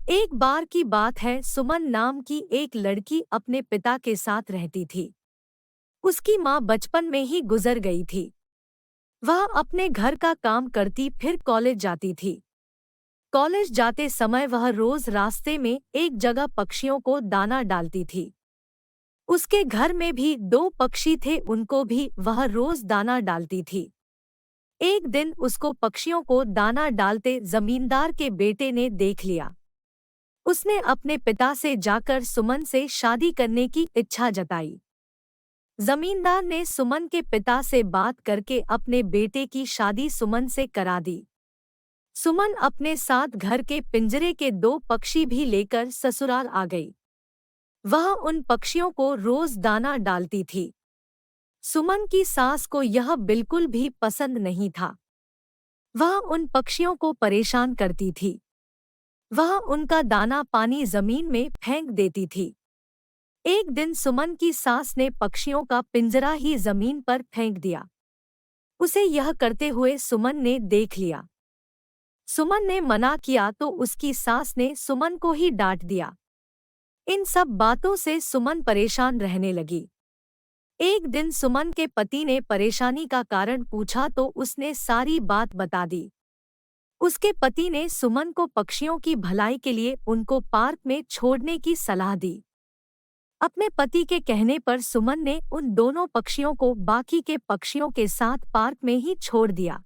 एक बार की बात है, सुमन नाम की एक लड़की अपने पिता के साथ रहती थी। उसकी माँ बचपन में ही गुजर गई थी। वह अपने घर का काम करती फिर कॉलेज जाती थी। कॉलेज जाते समय वह रोज रास्ते में एक जगह पक्षियों को दाना डालती थी। उसके घर में भी दो पक्षी थे, उनको भी वह रोज दाना डालती थी। एक दिन उसको पक्षियों को दाना डालते जमींदार के बेटे ने देख लिया। उसने अपने पिता से जाकर सुमन से शादी करने की इच्छा जताई। जमींदार ने सुमन के पिता से बात करके अपने बेटे की शादी सुमन से करा दी। सुमन अपने साथ घर के पिंजरे के दो पक्षी भी लेकर ससुराल आ गई। वह उन पक्षियों को रोज दाना डालती थी। सुमन की सास को यह बिल्कुल भी पसंद नहीं था। वह उन पक्षियों को परेशान करती थी। वह उनका दाना पानी जमीन में फेंक देती थी। एक दिन सुमन की सास ने पक्षियों का पिंजरा ही जमीन पर फेंक दिया। उसे यह करते हुए सुमन ने देख लिया। सुमन ने मना किया तो उसकी सास ने सुमन को ही डांट दिया। इन सब बातों से सुमन परेशान रहने लगी। एक दिन सुमन के पति ने परेशानी का कारण पूछा तो उसने सारी बात बता दी। उसके पति ने सुमन को पक्षियों की भलाई के लिए उनको पार्क में छोड़ने की सलाह दी। अपने पति के कहने पर सुमन ने उन दोनों पक्षियों को बाकी के पक्षियों के साथ पार्क में ही छोड़ दिया।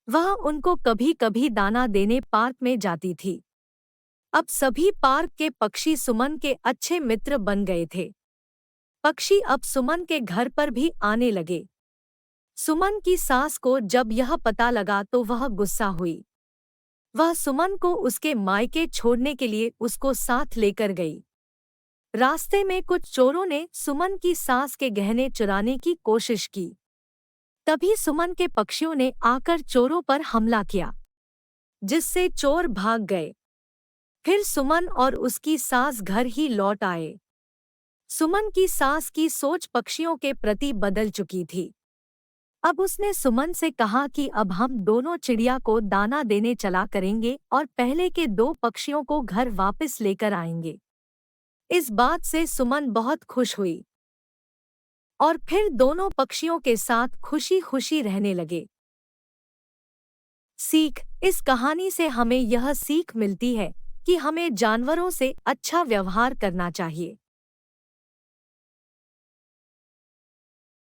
वह उनको कभी कभी दाना देने पार्क में जाती थी। अब सभी पार्क के पक्षी सुमन के अच्छे मित्र बन गए थे। पक्षी अब सुमन के घर पर भी आने लगे। सुमन की सास को जब यह पता लगा तो वह गुस्सा हुई। वह सुमन को उसके मायके छोड़ने के लिए उसको साथ लेकर गई। रास्ते में कुछ चोरों ने सुमन की सास के गहने चुराने की कोशिश की। तभी सुमन के पक्षियों ने आकर चोरों पर हमला किया, जिससे चोर भाग गए। फिर सुमन और उसकी सास घर ही लौट आए। सुमन की सास की सोच पक्षियों के प्रति बदल चुकी थी। अब उसने सुमन से कहा कि अब हम दोनों चिड़िया को दाना देने चला करेंगे और पहले के दो पक्षियों को घर वापस लेकर आएंगे। इस बात से सुमन बहुत खुश हुई और फिर दोनों पक्षियों के साथ खुशी खुशी रहने लगे। सीख: इस कहानी से हमें यह सीख मिलती है कि हमें जानवरों से अच्छा व्यवहार करना चाहिए।